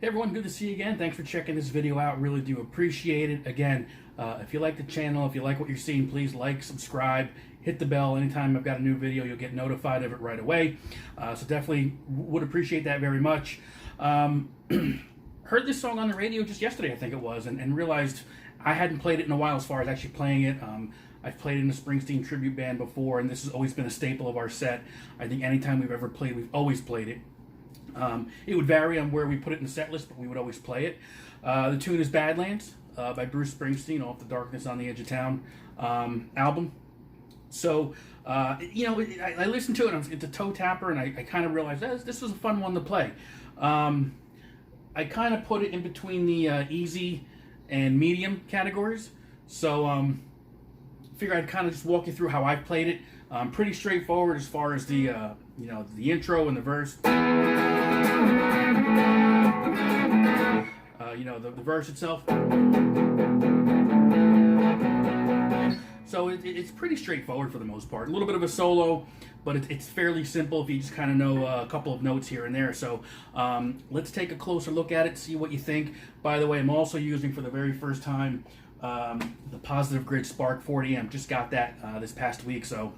Hey everyone, good to see you again. Thanks for checking this video out. Really do appreciate it. Again, if you like the channel, if you like what you're seeing, please like, subscribe, hit the bell. Anytime I've got a new video, you'll get notified of it right away. So definitely would appreciate that very much. Heard this song on the radio just yesterday, I think it was, and realized I hadn't played it in a while as far as actually playing it. I've played in a Springsteen tribute band before, and this has always been a staple of our set. I think anytime we've ever played, we've always played it. It would vary on where we put it in the set list, but we would always play it. The tune is Badlands by Bruce Springsteen off the Darkness on the Edge of Town album. So, I listened to it, it's a toe tapper, and I kind of realized this was a fun one to play. I kind of put it in between the easy and medium categories. So, figure I'd kind of just walk you through how I've played it. Pretty straightforward as far as the the intro and the verse. The verse itself. So it's pretty straightforward for the most part. A little bit of a solo, but it's fairly simple if you just kind of know a couple of notes here and there. So let's take a closer look at it, see what you think. By the way, I'm also using for the very first time the Positive Grid Spark 40 amp. Just got that this past week. So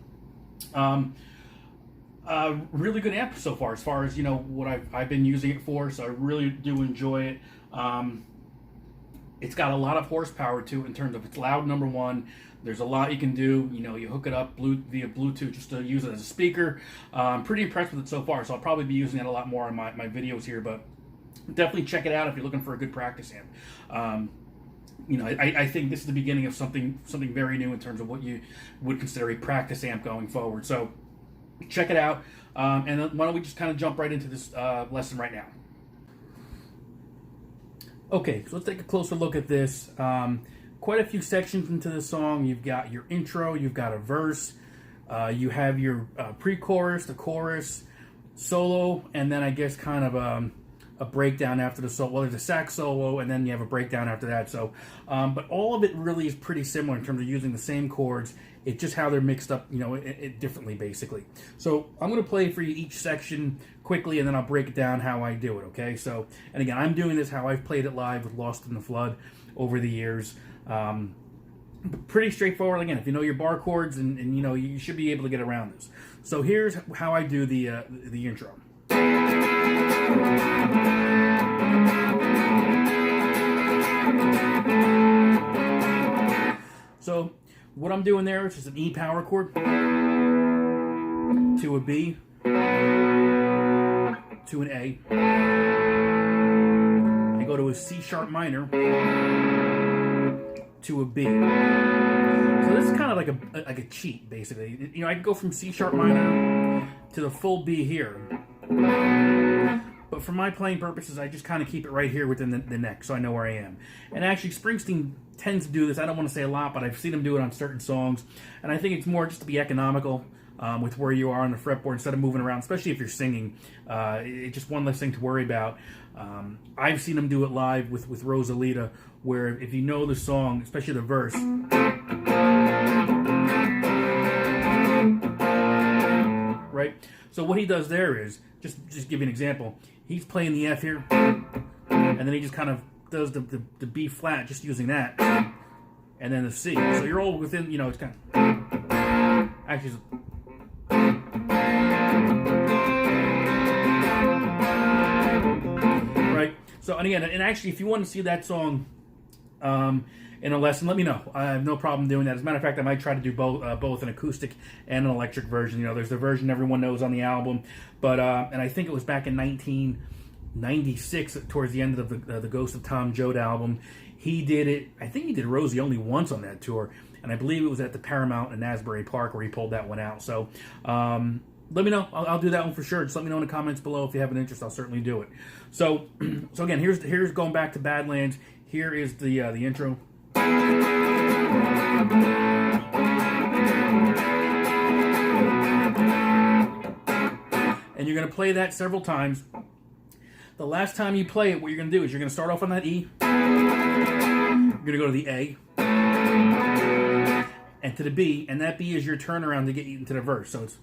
really good amp so far as what I've been using it for. So I really do enjoy it. It's got a lot of horsepower to it in terms of it's loud, number one. There's a lot you can do. You hook it up via Bluetooth just to use it as a speaker. I'm pretty impressed with it so far, so I'll probably be using it a lot more in my videos here, but definitely check it out if you're looking for a good practice amp. I think this is the beginning of something very new in terms of what you would consider a practice amp going forward. So check it out, and then why don't we just kind of jump right into this lesson right now. Okay, so let's take a closer look at this. Quite a few sections into the song. You've got your intro, you've got a verse, you have your pre-chorus, the chorus, solo, and then I guess kind of a breakdown after the solo. Well, there's a sax solo, and then you have a breakdown after that. So, but all of it really is pretty similar in terms of using the same chords. It's just how they're mixed up, differently, basically. So I'm going to play for you each section quickly, and then I'll break it down how I do it, okay? So, and again, I'm doing this how I've played it live with Lost in the Flood over the years. Pretty straightforward. Again, if you know your bar chords, and you should be able to get around this. So here's how I do the intro. So what I'm doing there is just an E power chord to a B to an A. I go to a C sharp minor to a B. So this is kind of like a cheat, basically. I can go from C sharp minor to the full B here. But for my playing purposes, I just kind of keep it right here within the neck, so I know where I am. And actually, Springsteen tends to do this. I don't want to say a lot, but I've seen him do it on certain songs. And I think it's more just to be economical with where you are on the fretboard instead of moving around, especially if you're singing. It's just one less thing to worry about. I've seen him do it live with Rosalita, where if you know the song, especially the verse, right? So what he does there is, just give you an example, he's playing the F here, and then he just kind of does the B flat just using that, and then the C. So you're all within, it's kind of, actually, right? So, and again, and actually, if you want to see that song in a lesson, let me know. I have no problem doing that. As a matter of fact, I might try to do both an acoustic and an electric version. There's the version everyone knows on the album, but and I think it was back in 1996, towards the end of the Ghost of Tom Joad album. He did it. I think he did Rosie only once on that tour, and I believe it was at the Paramount in Asbury Park where he pulled that one out. So let me know. I'll do that one for sure. Just let me know in the comments below if you have an interest. I'll certainly do it. So again, here's going back to Badlands. Here is the intro. And you're going to play that several times. The last time you play it, what you're going to do is you're going to start off on that E. You're going to go to the A. And to the B. And that B is your turnaround to get you into the verse. So it's...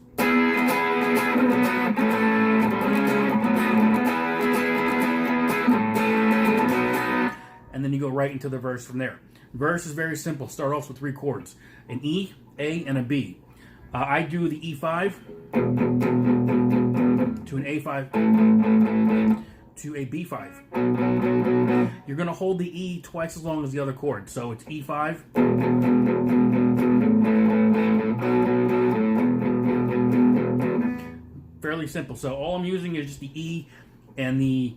and then you go right into the verse from there. Verse is very simple. Start off with 3 chords: an E, A, and a B. I do the E5 to an A5 to a B5. You're going to hold the E twice as long as the other chord. So it's E5, fairly simple. So all I'm using is just the E and the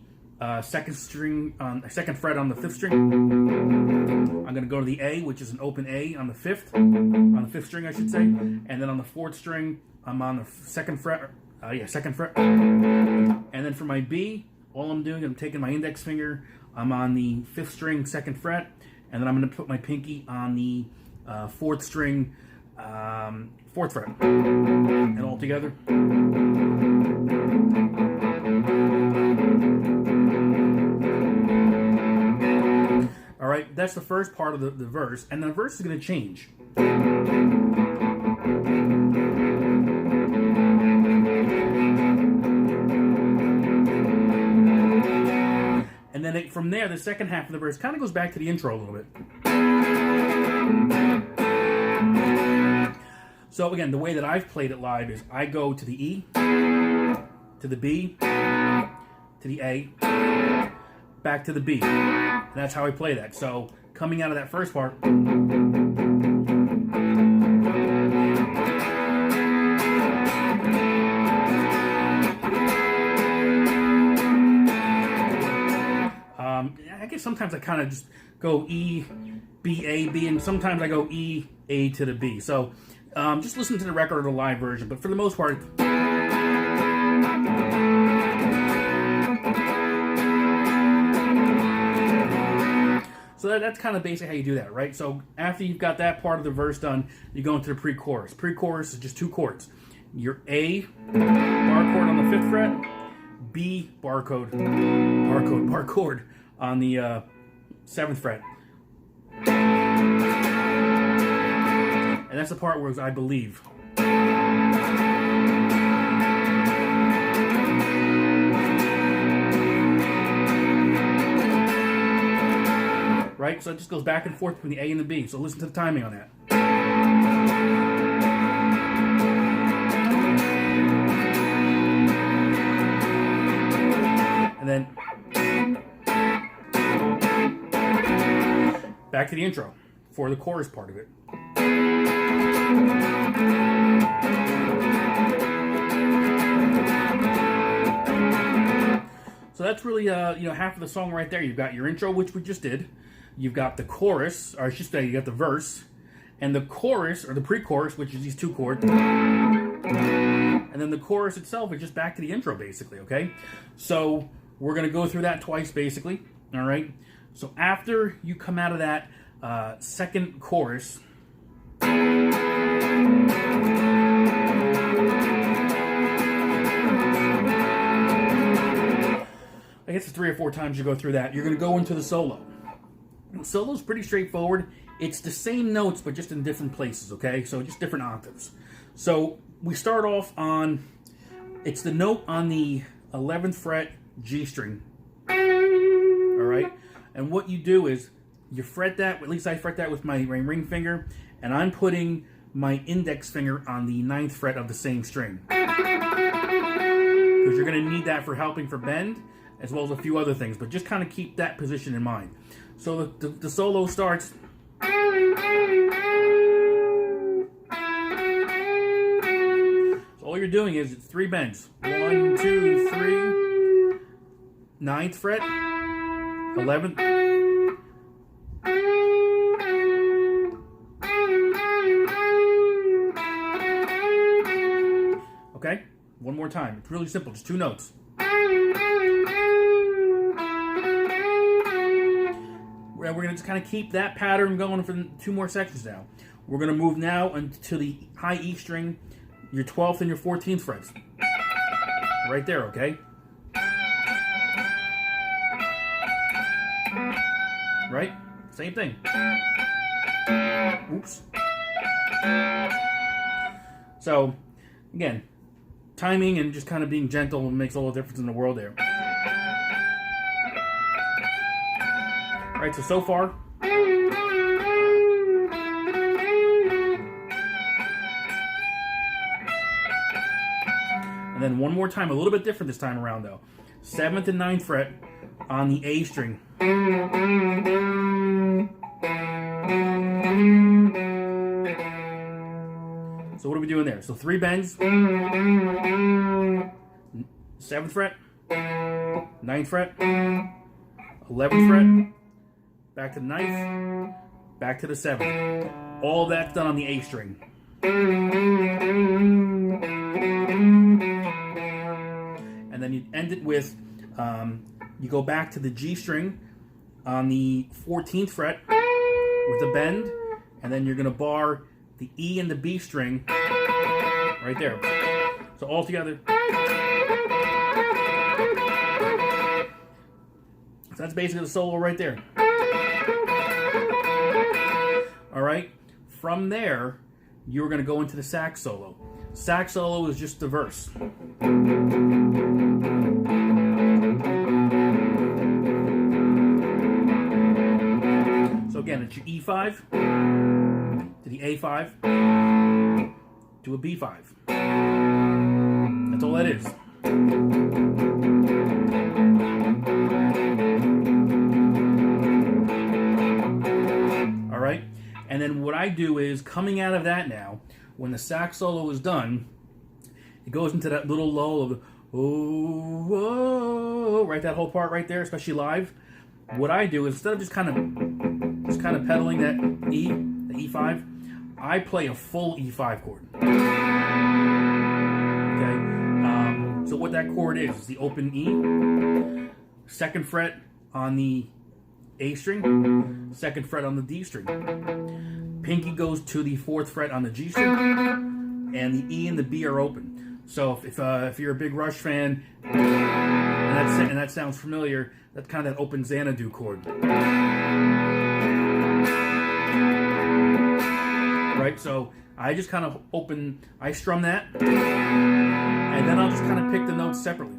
second fret on the 5th string. I'm going to go to the A, which is an open A on the 5th string, I should say, and then on the 4th string, I'm on the 2nd fret. Second fret. And then for my B, all I'm doing, I'm taking my index finger, I'm on the 5th string, 2nd fret, and then I'm going to put my pinky on the 4th string, 4th fret, and all together. All right, that's the first part of the verse, and the verse is going to change. And then from there, the second half of the verse kind of goes back to the intro a little bit. So again, the way that I've played it live is I go to the E, to the B, to the A, back to the B. And that's how I play that. So coming out of that first part, I guess sometimes I kind of just go E, B, A, B, and sometimes I go E, A to the B. So just listen to the record or the live version, but for the most part, so that's kind of basically how you do that, right? So after you've got that part of the verse done, you go into the pre-chorus. Pre-chorus is just 2 chords. Your A bar chord on the 5th fret, B bar chord on the 7th fret. And that's the part where I believe. Right? So it just goes back and forth between the A and the B. So listen to the timing on that. And then back to the intro for the chorus part of it. So that's really half of the song right there. You've got your intro, which we just did. You've got the chorus, or I should say, you got the verse, and the chorus, or the pre-chorus, which is these 2 chords. And then the chorus itself is just back to the intro, basically, okay? So we're going to go through that twice, basically, all right? So after you come out of that second chorus, I guess it's 3 or 4 times you go through that, you're going to go into the solo. The solo's pretty straightforward. It's the same notes, but just in different places, okay? So just different octaves. So we start off on, it's the note on the 11th fret G string. All right? And what you do is you fret that, at least I fret that with my ring finger, and I'm putting my index finger on the 9th fret of the same string. Because you're going to need that for helping for bend, as well as a few other things, but just kind of keep that position in mind. So the solo starts. So all you're doing is it's 3 bends. 1, 2, 3. 9th fret, 11th. Okay, one more time. It's really simple, just 2 notes. We're going to just kind of keep that pattern going for 2 more sections now. We're going to move now into the high E string, your 12th and your 14th frets. Right there, okay? Right? Same thing. Oops. So, again, timing and just kind of being gentle makes all the difference in the world there. Right, so far. And then one more time, a little bit different this time around though. 7th and 9th fret on the A string. So what are we doing there? So 3 bends. 7th fret, 9th fret, 11th fret, back to the 9th, back to the 7th. All that's done on the A string. And then you end it with, you go back to the G string on the 14th fret with a bend, and then you're going to bar the E and the B string right there. So all together. So that's basically the solo right there. All right. From there, you're going to go into the sax solo. Sax solo is just the verse. So again, it's your E5 to the A5 to a B5. That's all that is. All right. And then what I do is, coming out of that now, when the sax solo is done, it goes into that little lull of the, oh, oh, right, that whole part right there, especially live. What I do is, instead of just kind of pedaling that E, the E5, I play a full E5 chord. Okay. So what that chord is the open E, 2nd fret on the A string, 2nd fret on the D string. Pinky goes to the 4th fret on the G string, and the E and the B are open. So if you're a big Rush fan, and that sounds familiar, that's kind of that open Xanadu chord. Right, so I just kind of I strum that, and then I'll just kind of pick the notes separately.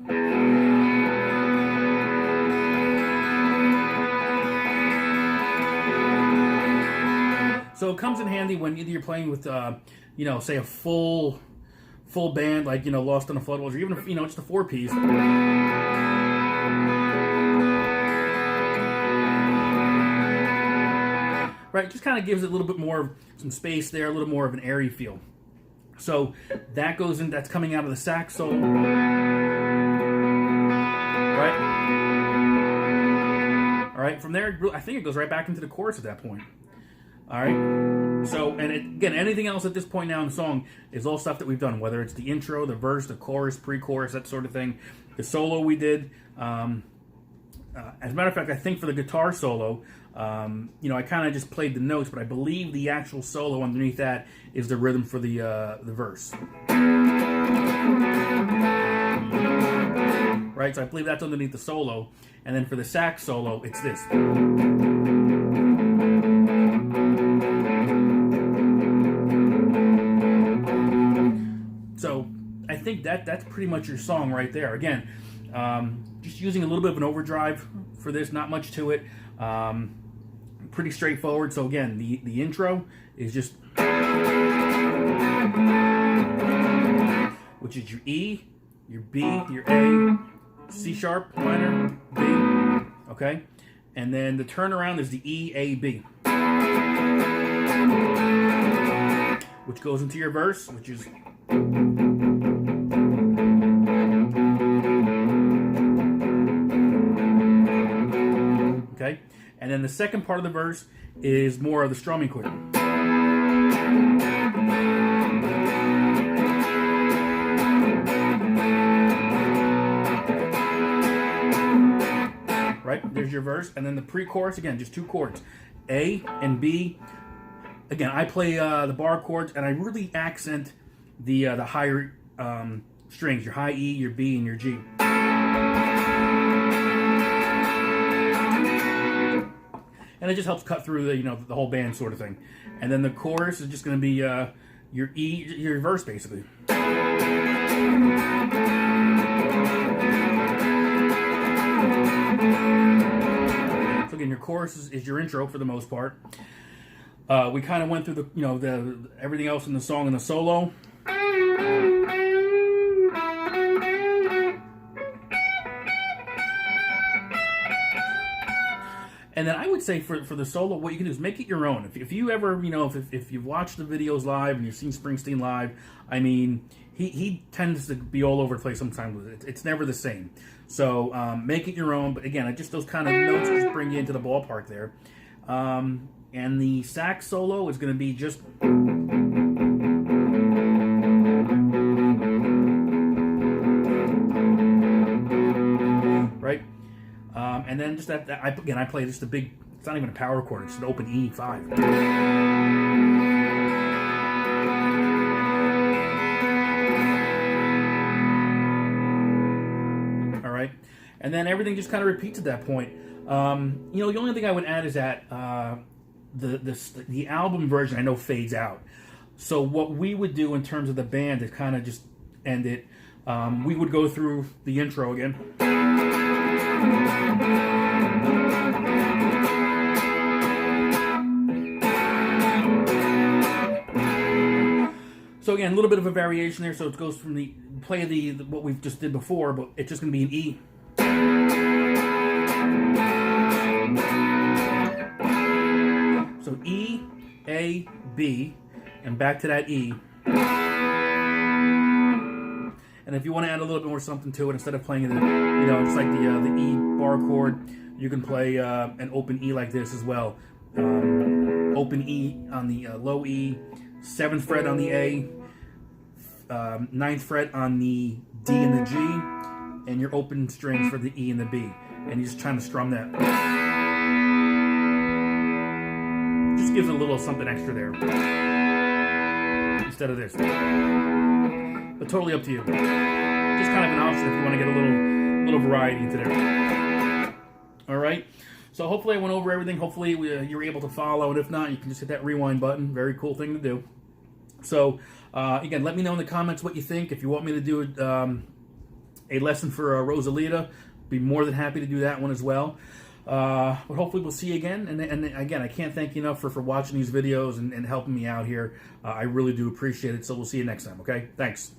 So it comes in handy when either you're playing with, say a full band, like, Lost on the Floodwaters, or even, just a 4-piece. Right, just kind of gives it a little bit more, some space there, a little more of an airy feel. So that goes in, that's coming out of the sax solo. Right? All right, from there, I think it goes right back into the chorus at that point. All right. So, and again, anything else at this point now in the song is all stuff that we've done, whether it's the intro, the verse, the chorus, pre-chorus, that sort of thing. The solo we did. As a matter of fact, I think for the guitar solo, I kind of just played the notes, but I believe the actual solo underneath that is the rhythm for the verse. Right. So I believe that's underneath the solo, and then for the sax solo, it's this. So I think that's pretty much your song right there. Again, just using a little bit of an overdrive for this, not much to it. Pretty straightforward. So again, the intro is just, which is your E, your B, your A, C sharp, minor, B, okay? And then the turnaround is the E, A, B, which goes into your verse, which is, okay? And then the second part of the verse is more of the strumming chord. Right? There's your verse. And then the pre-chorus, again, just 2 chords. A and B. Again, I play the bar chords, and I really accent the higher strings, your high E, your B, and your G. And it just helps cut through the whole band sort of thing. And then the chorus is just going to be your E, your verse basically. So again, Again, your chorus is your intro for the most part. We kind of went through the everything else in the song and the solo. And then I would say for the solo, what you can do is make it your own. If you ever, if you've watched the videos live and you've seen Springsteen live, I mean, he tends to be all over the place sometimes. It's never the same. So make it your own. But again, just those kind of notes just bring you into the ballpark there. And the sax solo is going to be just... right? And then just that I play just a big, it's not even a power chord, it's an open E5. All right, and then everything just kind of repeats at that point. The only thing I would add is that the album version I know fades out. So what we would do in terms of the band to kind of just end it, we would go through the intro again. So again, a little bit of a variation there. So it goes from what we've just did before, but it's just going to be an E. So E, A, B, and back to that E. And if you want to add a little bit more something to it, instead of playing just like the E bar chord, you can play an open E like this as well. Open E on the low E, 7th fret on the A, 9th fret on the D and the G, and your open strings for the E and the B. And you're just trying to strum that. Just gives a little something extra there. Instead of this. But totally up to you. Just kind of an option if you want to get a little variety into there. All right. So hopefully I went over everything. Hopefully you were able to follow. And if not, you can just hit that rewind button. Very cool thing to do. So again, let me know in the comments what you think. If you want me to do a lesson for Rosalita, be more than happy to do that one as well. But hopefully we'll see you again. And again, I can't thank you enough for watching these videos and helping me out here. I really do appreciate it. So we'll see you next time, okay? Thanks.